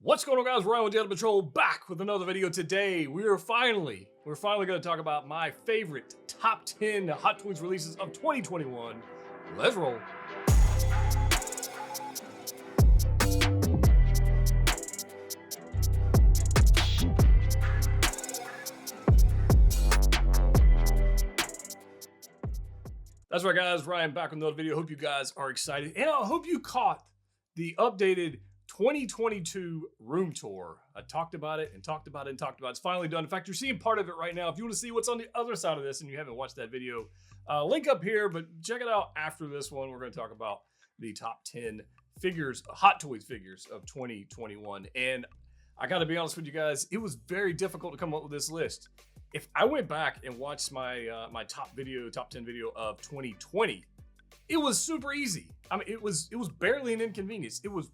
What's going on, guys? Ryan with Jedha Patrol back with another video. Today we're finally going to talk about my favorite top 10 Hot Toys releases of 2021. Let's roll. That's right, guys. Ryan back with another video. Hope you guys are excited, and I hope you caught the updated 2022 room tour. I talked about it and talked about it and talked about it. It's finally done. In fact, you're seeing part of it right now. If you want to see what's on the other side of this and you haven't watched that video, link up here, but check it out after this one. We're going to talk about the top 10 figures, Hot Toys figures of 2021. And I got to be honest with you guys, it was very difficult to come up with this list. If I went back and watched my my top 10 video of 2020, it was super easy. I mean, it was barely an inconvenience. It was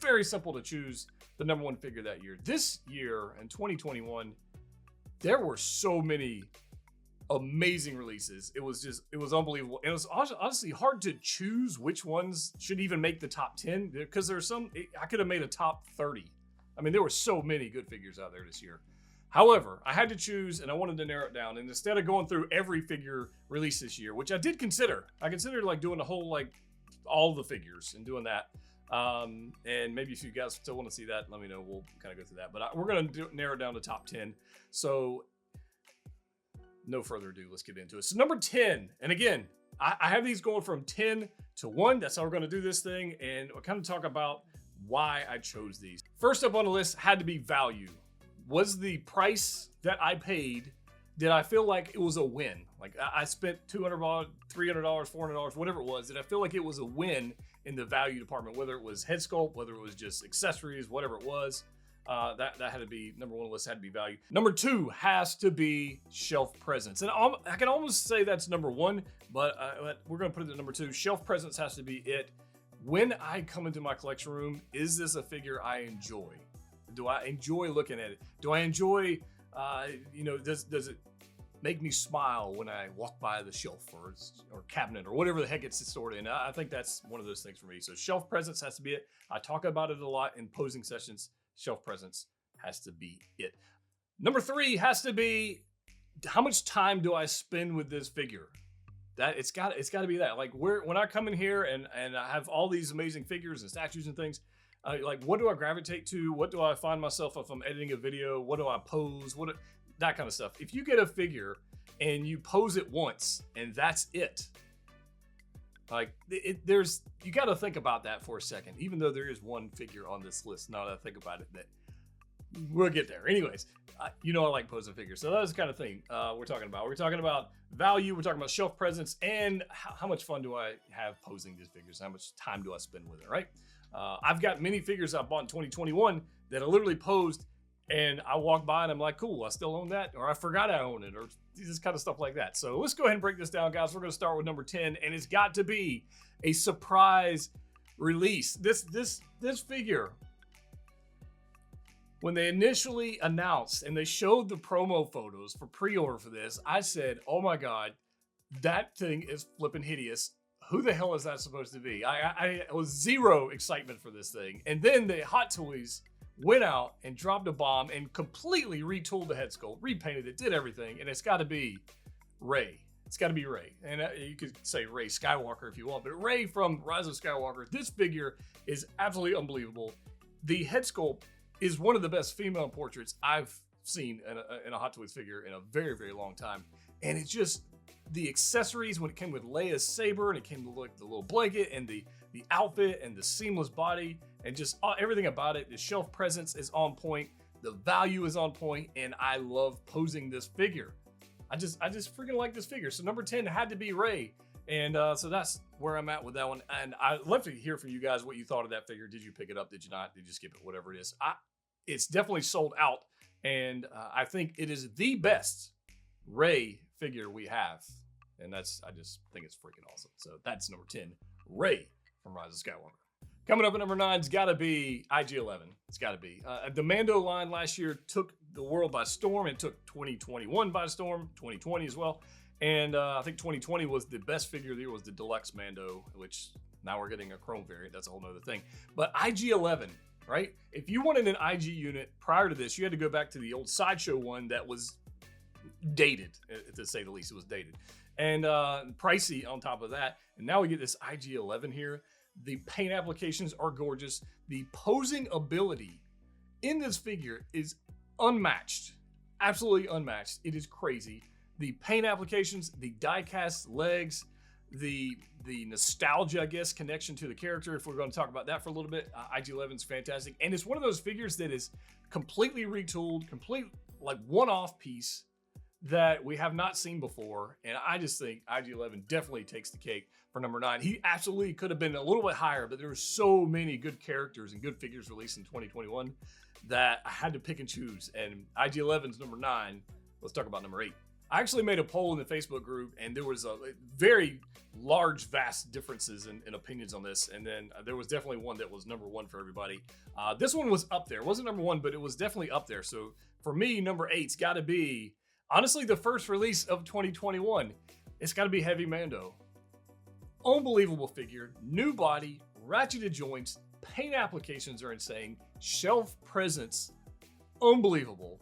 very simple to choose the number one figure that year. This year in 2021, there were so many amazing releases. It was unbelievable. And it was honestly hard to choose which ones should even make the top 10 because there's some, I could have made a top 30. I mean, there were so many good figures out there this year. However, I had to choose and I wanted to narrow it down. And instead of going through every figure released this year, which I did consider, I considered like doing the whole, like all the figures and doing that. And maybe if you guys still want to see that, let me know. We'll kind of go through that, but we're going to narrow down the top 10. So no further ado, let's get into it. So number 10, and again, I have these going from 10 to 1. That's how we're going to do this thing. And we'll kind of talk about why I chose these. First up on the list had to be value. Was the price that I paid, did I feel like it was a win? Like I spent $200, $300, $400, whatever it was. Did I feel like it was a win in the value department, whether it was head sculpt, whether it was just accessories, whatever it was? That had to be number one on the list, had to be value. Number 2 has to be shelf presence. And I can almost say that's number 1, but we're going to put it at number 2. Shelf presence has to be it. When I come into my collection room, is this a figure I enjoy? Do I enjoy looking at it? Do I enjoy, does it make me smile when I walk by the shelf or cabinet or whatever the heck it's stored in? I think that's one of those things for me. So shelf presence has to be it. I talk about it a lot in posing sessions. Shelf presence has to be it. Number 3 has to be, how much time do I spend with this figure? That it's got to be that. Like when I come in here and I have all these amazing figures and statues and things, like what do I gravitate to? What do I find myself if I'm editing a video? What do I pose? That kind of stuff. If you get a figure and you pose it once and that's it, like you got to think about that for a second. Even though there is one figure on this list, now that I think about it, that we'll get there. Anyways, I like posing figures, so that's the kind of thing we're talking about. We're talking about value. We're talking about shelf presence, and how much fun do I have posing these figures? How much time do I spend with it? Right. I've got many figures I bought in 2021 that I literally posed. And I walk by and I'm like, cool, I still own that, or I forgot I own it, or this kind of stuff like that. So let's go ahead and break this down, guys. We're going to start with number 10, and it's got to be a surprise release. This figure, when they initially announced and they showed the promo photos for pre-order for this, I said, oh my God, that thing is flipping hideous. Who the hell is that supposed to be? I was zero excitement for this thing. And then the Hot Toys went out and dropped a bomb and completely retooled the head sculpt, repainted it, did everything, and it's got to be Rey. It's got to be Rey. And you could say Rey Skywalker if you want, but Rey from Rise of Skywalker, this figure is absolutely unbelievable. The head sculpt is one of the best female portraits I've seen in a Hot Toys figure in a very, very long time. And it's just the accessories, when it came with Leia's saber and it came with the little blanket and the outfit and the seamless body, and just everything about it. The shelf presence is on point. The value is on point, and I love posing this figure. I just freaking like this figure. So number 10 had to be Rey, and so that's where I'm at with that one. And I'd love to hear from you guys what you thought of that figure. Did you pick it up? Did you not? Did you skip it? Whatever it is. It's definitely sold out, and I think it is the best Rey figure we have, and I just think it's freaking awesome. So that's number 10, Rey from Rise of Skywalker. Coming up at number 9's got to be IG-11. It's got to be. The Mando line last year took the world by storm and took 2021 by storm, 2020 as well. And I think 2020 was the best figure of the year, was the Deluxe Mando, which now we're getting a chrome variant. That's a whole nother thing. But IG-11, right? If you wanted an IG unit prior to this, you had to go back to the old Sideshow one that was dated, to say the least. It was dated and pricey on top of that. And now we get this IG-11 here. The paint applications are gorgeous. The posing ability in this figure is unmatched, absolutely unmatched. It is crazy. The paint applications, the die-cast legs, the nostalgia, I guess, connection to the character, if we're going to talk about that for a little bit. IG-11 is fantastic. And it's one of those figures that is completely retooled, complete, like one-off piece that we have not seen before. And I just think IG-11 definitely takes the cake for number 9. He absolutely could have been a little bit higher, but there were so many good characters and good figures released in 2021 that I had to pick and choose. And IG-11's number 9. Let's talk about number 8. I actually made a poll in the Facebook group, and there was a very large, vast differences in opinions on this. And then there was definitely one that was number 1 for everybody. This one was up there. It wasn't number 1, but it was definitely up there. So for me, number 8's got to be, honestly, the first release of 2021. It's got to be Heavy Mando. Unbelievable figure, new body, ratcheted joints, paint applications are insane, shelf presence, unbelievable.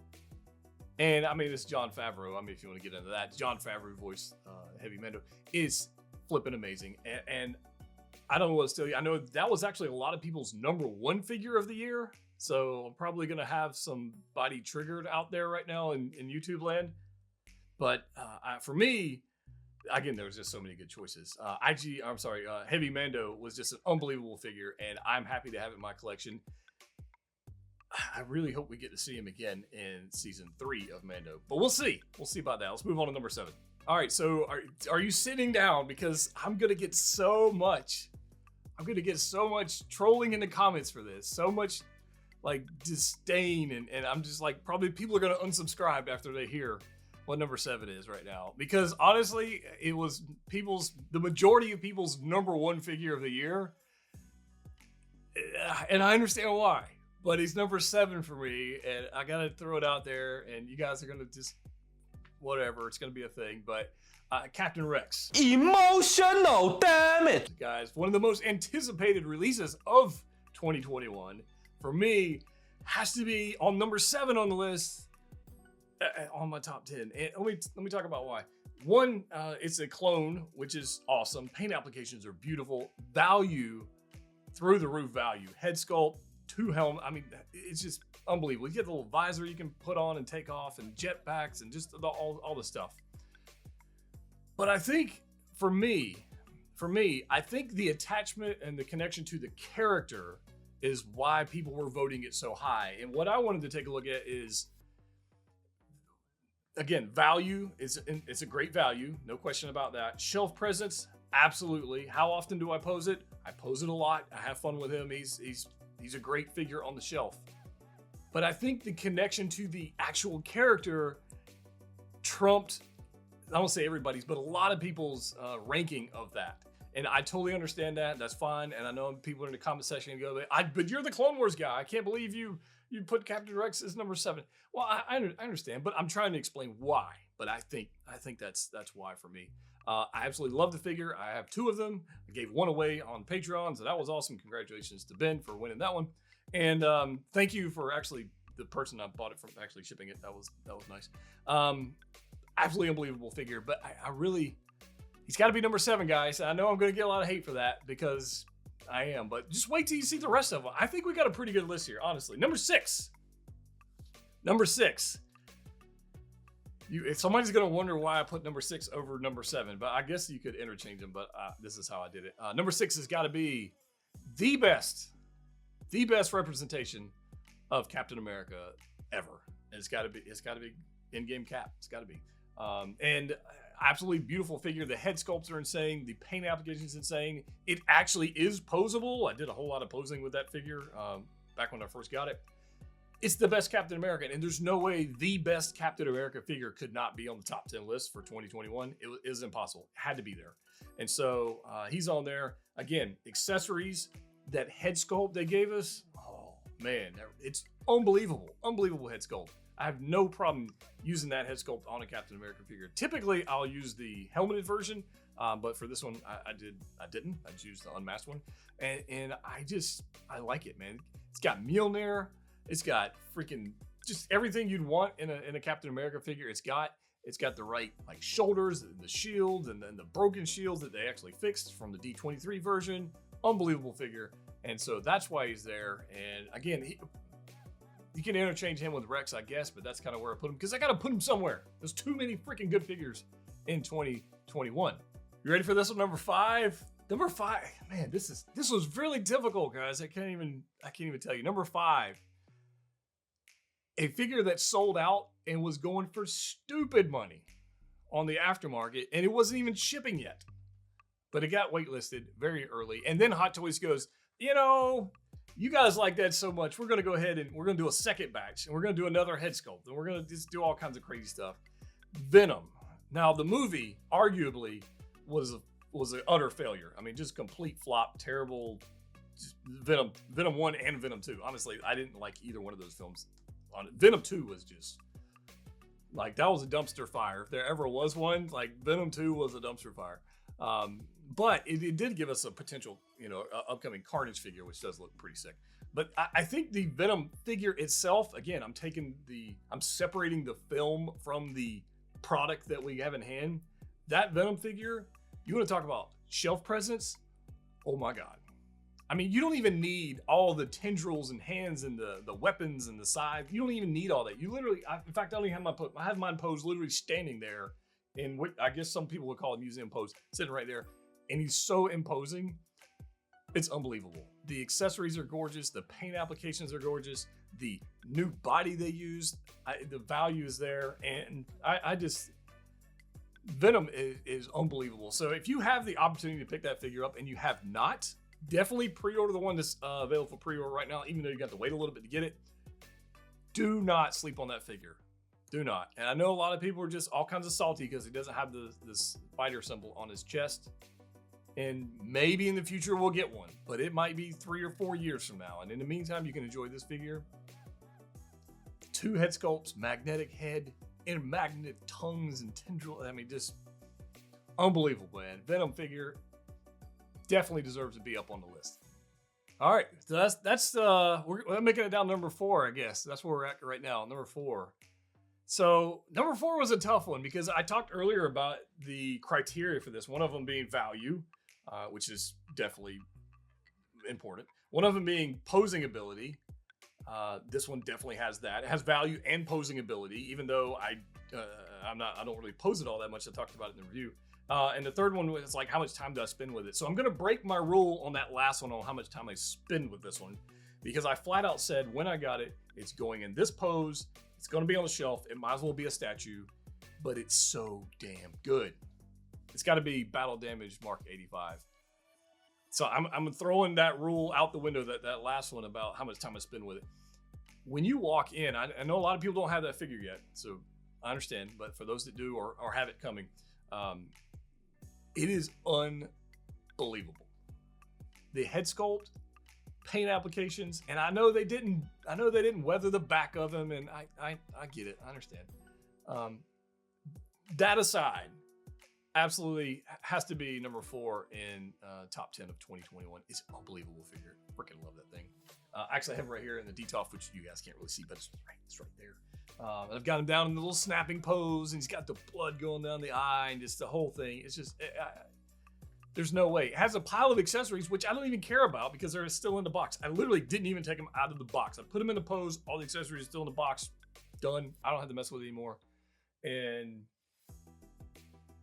And I mean, it's Jon Favreau. I mean, if you want to get into that, Jon Favreau voice Heavy Mando is flipping amazing. And I don't know what to tell you. I know that was actually a lot of people's number 1 figure of the year. So I'm probably going to have somebody triggered out there right now in YouTube land. But for me, again, there was just so many good choices. Heavy Mando was just an unbelievable figure, and I'm happy to have it in my collection. I really hope we get to see him again in season 3 of Mando, but we'll see. We'll see about that. Let's move on to number 7. All right, so are you sitting down? Because I'm gonna get so much trolling in the comments for this, so much like disdain, and I'm just like, probably people are gonna unsubscribe after they hear what number 7 is right now, because honestly, it was the majority of people's number 1 figure of the year, and I understand why. But he's number 7 for me, and I gotta throw it out there, and you guys are gonna just, whatever, it's gonna be a thing, but Captain Rex. Emotional, damn it! Guys, one of the most anticipated releases of 2021, for me, has to be on number 7 on the list, on my top 10. And let me talk about why. One, it's a clone, which is awesome. Paint applications are beautiful. Value, through the roof value. Head sculpt, 2 helmet. I mean, it's just unbelievable. You get the little visor you can put on and take off, and jetpacks, and just all the stuff. But I think for me, I think the attachment and the connection to the character is why people were voting it so high. And what I wanted to take a look at is, again, value is, it's a great value, no question about that. Shelf presence, absolutely. How often do I pose it? I pose it a lot. I have fun with him. He's a great figure on the shelf. But I think the connection to the actual character trumped, I won't say everybody's, but a lot of people's ranking of that. And I totally understand that. That's fine. And I know people in the comment section and go, but you're the Clone Wars guy. I can't believe you put Captain Rex as number 7. Well, I understand, but I'm trying to explain why. But I think that's why for me. I absolutely love the figure. I have 2 of them. I gave 1 away on Patreon, so that was awesome. Congratulations to Ben for winning that one. And thank you for actually the person I bought it from actually shipping it. That was nice. Absolutely unbelievable figure. But I really, he's got to be number 7, guys. I know I'm going to get a lot of hate for that because I am, but just wait till you see the rest of them. I think we got a pretty good list here, honestly. Number 6. If somebody's going to wonder why I put number 6 over number 7, but I guess you could interchange them, but this is how I did it. Number 6 has got to be the best representation of Captain America ever. And it's got to be in-game Cap. It's got to be. And absolutely beautiful figure. The head sculpts are insane. The paint application is insane. It actually is posable. I did a whole lot of posing with that figure back when I first got it. It's the best Captain America, and there's no way the best Captain America figure could not be on the top 10 list for 2021. It was impossible. It had to be there. And so he's on there. Again, accessories, that head sculpt they gave us, oh man, it's unbelievable. Unbelievable head sculpt. I have no problem using that head sculpt on a Captain America figure. Typically, I'll use the helmeted version. But for this one, I didn't. I used the unmasked one, and I like it, man. It's got Mjolnir. It's got freaking just everything you'd want in a Captain America figure. It's got the right like shoulders, the shield, and then the broken shields that they actually fixed from the D23 version. Unbelievable figure, and so that's why he's there. And again, you can interchange him with Rex, I guess, but that's kind of where I put him because I got to put him somewhere. There's too many freaking good figures in 2021. You ready for this one? NumberFive. NumberFive, man, this was really difficult, guys. I can't even tell you. NumberFive, a figure that sold out and was going for stupid money on the aftermarket, and it wasn't even shipping yet. But it got waitlisted very early. And then Hot Toys goes, you know, you guys like that so much, we're going to go ahead and we're going to do a second batch, and we're going to do another head sculpt, and we're going to just do all kinds of crazy stuff. Venom. Now, the movie, arguably, was an utter failure. I mean, just complete flop, terrible. Just Venom 1 and Venom 2. Honestly, I didn't like either one of those films. Venom 2 was just, like, that was a dumpster fire. If there ever was one, like, Venom 2 was a dumpster fire. But it did give us a potential, upcoming Carnage figure, which does look pretty sick. But I think the Venom figure itself, again, I'm separating the film from the product that we have in hand. That Venom figure, you want to talk about shelf presence? Oh my God. I mean, you don't even need all the tendrils and hands and the weapons and the scythe. You don't even need all that. You literally, in fact, I don't even have mine posed literally standing there in what I guess some people would call a museum pose, sitting right there. And he's so imposing. It's unbelievable. The accessories are gorgeous. The paint applications are gorgeous. The new body they used, the value is there. And I just, Venom is unbelievable. So if you have the opportunity to pick that figure up and you have not, definitely pre-order the one that's available for pre-order right now, even though you got to wait a little bit to get it. Do not sleep on that figure. Do not. And I know a lot of people are just all kinds of salty because he doesn't have this fighter symbol on his chest. And maybe in the future we'll get one, but it might be 3 or 4 years from now. And in the meantime, you can enjoy this figure. 2 head sculpts, magnetic head, and magnet tongues and tendrils. I mean, just unbelievable, man. Venom figure definitely deserves to be up on the list. All right, so that's we're making it down number 4, I guess. That's where we're at right now, number 4. So number 4 was a tough one because I talked earlier about the criteria for this. One of them being value, which is definitely important. One of them being posing ability. This one definitely has that. It has value and posing ability, even though I don't really pose it all that much. I talked about it in the review. And the third one was like, how much time do I spend with it? So I'm going to break my rule on that last one on how much time I spend with this one, because I flat out said when I got it, it's going in this pose. It's going to be on the shelf. It might as well be a statue, but it's so damn good. It's got to be battle damage Mark 85. So I'm throwing that rule out the window, that last one about how much time I spend with it. When you walk in, I know a lot of people don't have that figure yet, so I understand. But for those that do or have it coming, it is unbelievable. The head sculpt, paint applications, and I know they didn't weather the back of them, and I get it. I understand. That aside, absolutely has to be number 4 in top 10 of 2021. It's an unbelievable figure. Freaking love that thing. Actually, I have it right here in the DTOF, which you guys can't really see, but it's right there. I've got him down in the little snapping pose, and he's got the blood going down the eye, and just the whole thing. It's just, there's no way. It has a pile of accessories, which I don't even care about because they're still in the box. I literally didn't even take them out of the box. I put them in the pose. All the accessories are still in the box. Done. I don't have to mess with it anymore. And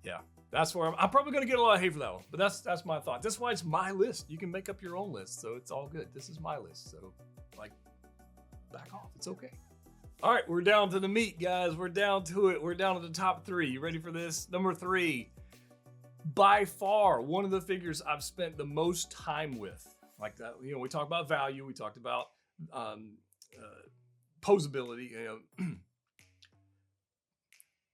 yeah, that's where I'm probably going to get a lot of hate for that one, but that's my thought. That's why it's my list. You can make up your own list, so it's all good. This is my list, so like, back off. It's okay. All right, we're down to the meat, guys. We're down to it. We're down to the top 3. You ready for this? Number 3, by far one of the figures I've spent the most time with. Like that, we talked about value. We talked about posability.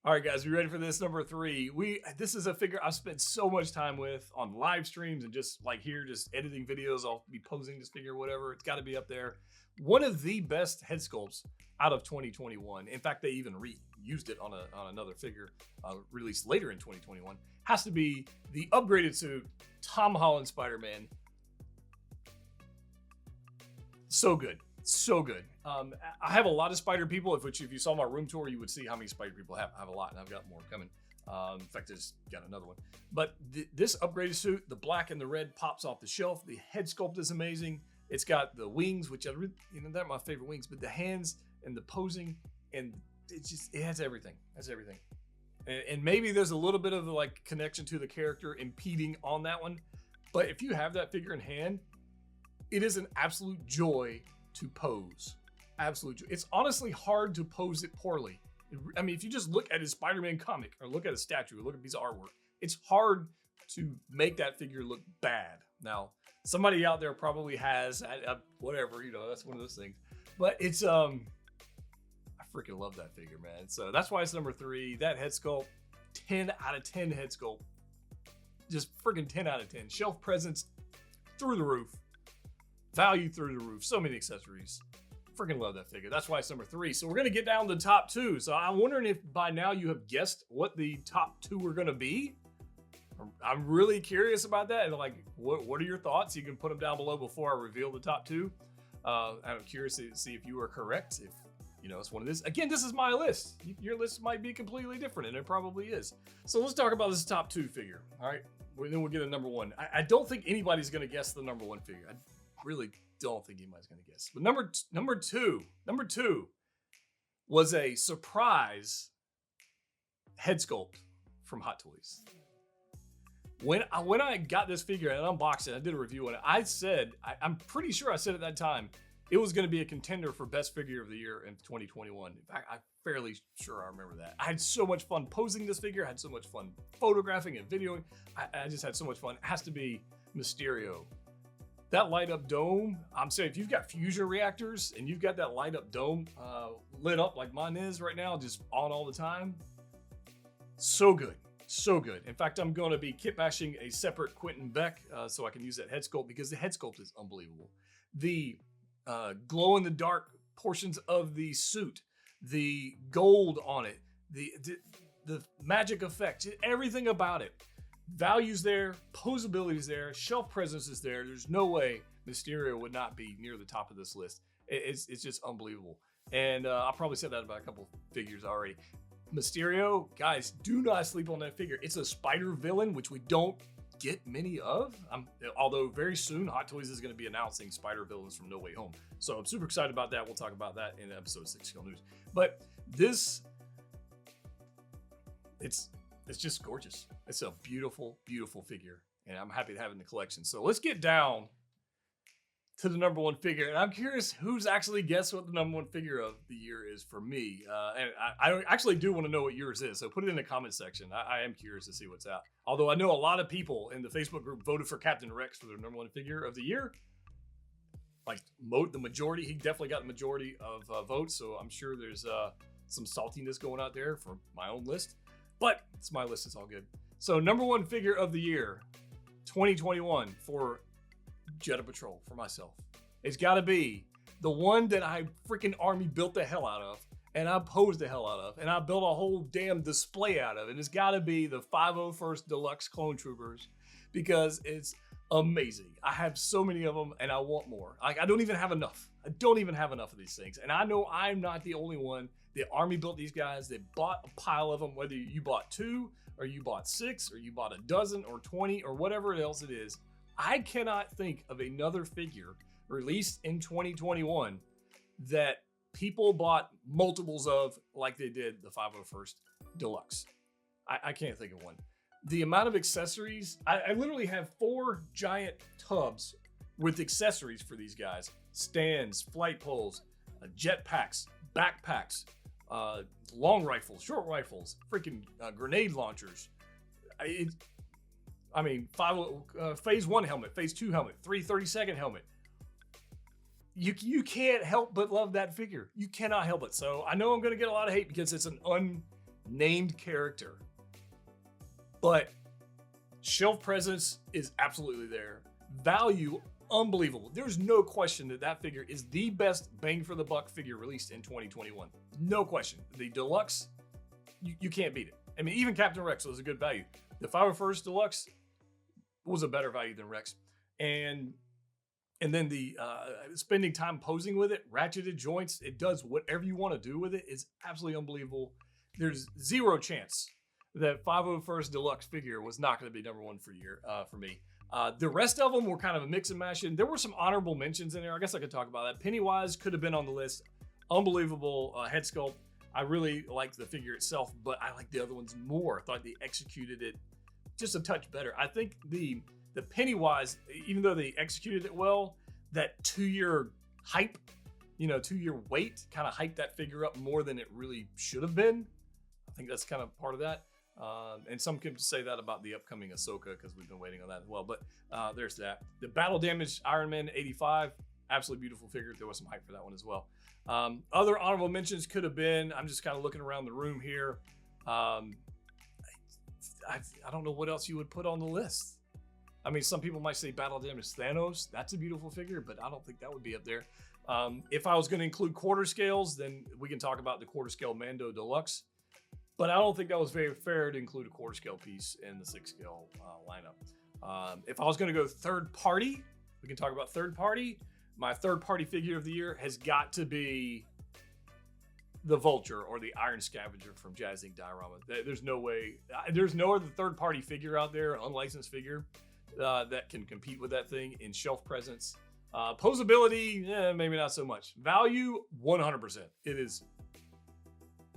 All right, guys, we ready for this? Number 3. This is a figure I've spent so much time with on live streams and just like here, just editing videos. I'll be posing this figure, whatever. It's got to be up there. One of the best head sculpts out of 2021. In fact, they even reused it on another figure released later in 2021. Has to be the upgraded suit, Tom Holland Spider-Man. So good. So good. I have a lot of spider people, which if you saw my room tour, you would see how many spider people I have a lot, and I've got more coming. In fact, I just got another one. But this upgraded suit, the black and the red pops off the shelf. The head sculpt is amazing. It's got the wings, which they're my favorite wings, but the hands and the posing, and it has everything. Has everything. And maybe there's a little bit of like connection to the character impeding on that one. But if you have that figure in hand, it is an absolute joy to pose. Absolute joy. It's honestly hard to pose it poorly. I mean, if you just look at his Spider-Man comic or look at a statue or look at a piece of artwork, it's hard to make that figure look bad. Now, somebody out there probably has whatever, that's one of those things. But it's I freaking love that figure, man. So that's why it's number 3. That head sculpt, 10 out of 10 head sculpt. Just freaking 10 out of 10. Shelf presence through the roof. Value through the roof. So many accessories. Freaking love that figure. That's why it's number 3. So we're going to get down to the top 2. So I'm wondering if by now you have guessed what the top 2 are going to be. I'm really curious about that. And like, what are your thoughts? You can put them down below before I reveal the top 2. I'm curious to see if you are correct. If it's one of this. Again, this is my list. Your list might be completely different, and it probably is. So let's talk about this top 2 figure. All right. Then we'll get a number 1. I don't think anybody's going to guess the number 1 figure. I really don't think anybody's going to guess. But number two was a surprise head sculpt from Hot Toys. When I got this figure and unboxed it, I did a review on it. I said, I'm pretty sure I said at that time, it was going to be a contender for best figure of the year in 2021. In fact, I'm fairly sure I remember that. I had so much fun posing this figure. I had so much fun photographing and videoing. I just had so much fun. It has to be Mysterio. That light up dome, I'm saying if you've got fusion reactors and you've got that light up dome lit up like mine is right now, just on all the time, so good. So good. In fact, I'm going to be kit bashing a separate Quentin Beck so I can use that head sculpt because the head sculpt is unbelievable. The glow in the dark portions of the suit, the gold on it, the magic effect, everything about it. Value's there, posability is there, shelf presence is there. There's no way Mysterio would not be near the top of this list. It's just unbelievable. And I'll probably said that about a couple figures already. Mysterio, guys, do not sleep on that figure. It's a spider villain, which we don't get many of. Although very soon, Hot Toys is going to be announcing spider villains from No Way Home. So I'm super excited about that. We'll talk about that in episode 6 Skill News. But this, it's just gorgeous. It's a beautiful, beautiful figure. And I'm happy to have it in the collection. So let's get down to the number 1 figure. And I'm curious who's actually guessed what the number 1 figure of the year is for me. And I actually do want to know what yours is. So put it in the comment section. I am curious to see what's out. Although I know a lot of people in the Facebook group voted for Captain Rex for their number 1 figure of the year. Like the majority, he definitely got the majority of votes. So I'm sure there's some saltiness going out there for my own list. But it's my list. It's all good. So number 1 figure of the year, 2021 for Jedha Patrol, for myself. It's got to be the one that I freaking army built the hell out of, and I posed the hell out of, and I built a whole damn display out of. And it's got to be the 501st Deluxe Clone Troopers because it's amazing. I have so many of them, and I want more. I don't even have enough. I don't even have enough of these things. And I know I'm not the only one. The army built these guys. They bought a pile of them, whether you bought 2 or you bought 6 or you bought a dozen or 20 or whatever else it is. I cannot think of another figure released in 2021 that people bought multiples of like they did the 501st Deluxe. I can't think of one. The amount of accessories, I literally have 4 giant tubs with accessories for these guys. Stands, flight poles, jetpacks, backpacks, long rifles, short rifles, freaking grenade launchers. Phase 1 helmet, phase 2 helmet, 332nd helmet. You can't help but love that figure. You cannot help it. So I know I'm going to get a lot of hate because it's an named character. But shelf presence is absolutely there. Value, unbelievable. There's no question that that figure is the best bang for the buck figure released in 2021. No question. The deluxe, you can't beat it. I mean, even Captain Rex was a good value. The 501st Deluxe was a better value than Rex. And then the spending time posing with it, ratcheted joints, it does whatever you want to do with it. It's absolutely unbelievable. There's zero chance that 501st Deluxe figure was not going to be #1 for me. The rest of them were kind of a mix and mash. And there were some honorable mentions in there. I guess I could talk about that. Pennywise could have been on the list. Unbelievable head sculpt. I really liked the figure itself, but I like the other ones more. I thought they executed it just a touch better. I think the Pennywise, even though they executed it well, that 2-year hype, 2-year wait kind of hyped that figure up more than it really should have been. I think that's kind of part of that. And some can say that about the upcoming Ahsoka because we've been waiting on that as well. But there's that. The battle damaged Iron Man 85, absolutely beautiful figure. There was some hype for that one as well. Other honorable mentions could have been, I'm just kind of looking around the room here. I don't know what else you would put on the list. I mean, some people might say battle damaged Thanos. That's a beautiful figure, but I don't think that would be up there. If I was going to include quarter scales, then we can talk about the quarter scale Mando Deluxe. But I don't think that was very fair to include a quarter scale piece in the 6 scale lineup. If I was going to go third party, we can talk about third party. My third party figure of the year has got to be the Vulture or the Iron Scavenger from Jazz Inc. Diorama. There's no way, there's no other third party figure out there, unlicensed figure, that can compete with that thing in shelf presence. Posability, maybe not so much. Value, 100%. It is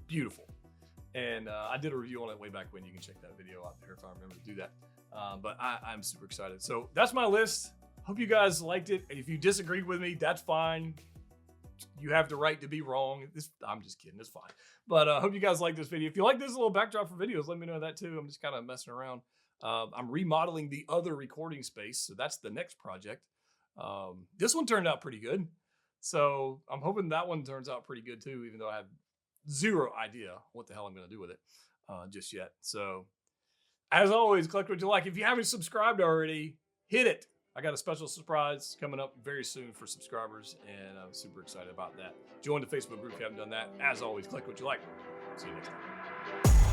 beautiful. And I did a review on it way back when. You can check that video out there if I remember to do that. But I'm super excited. So that's my list. Hope you guys liked it. If you disagreed with me, that's fine. You have the right to be wrong. I'm just kidding. It's fine. But I hope you guys like this video. If you like this little backdrop for videos, let me know that too. I'm just kind of messing around. I'm remodeling the other recording space. So that's the next project. This one turned out pretty good. So I'm hoping that one turns out pretty good too, even though I have zero idea what the hell I'm going to do with it just yet. So as always, collect what you like. If you haven't subscribed already, hit it. I got a special surprise coming up very soon for subscribers, and I'm super excited about that. Join the Facebook group if you haven't done that. As always, collect what you like. See you next time.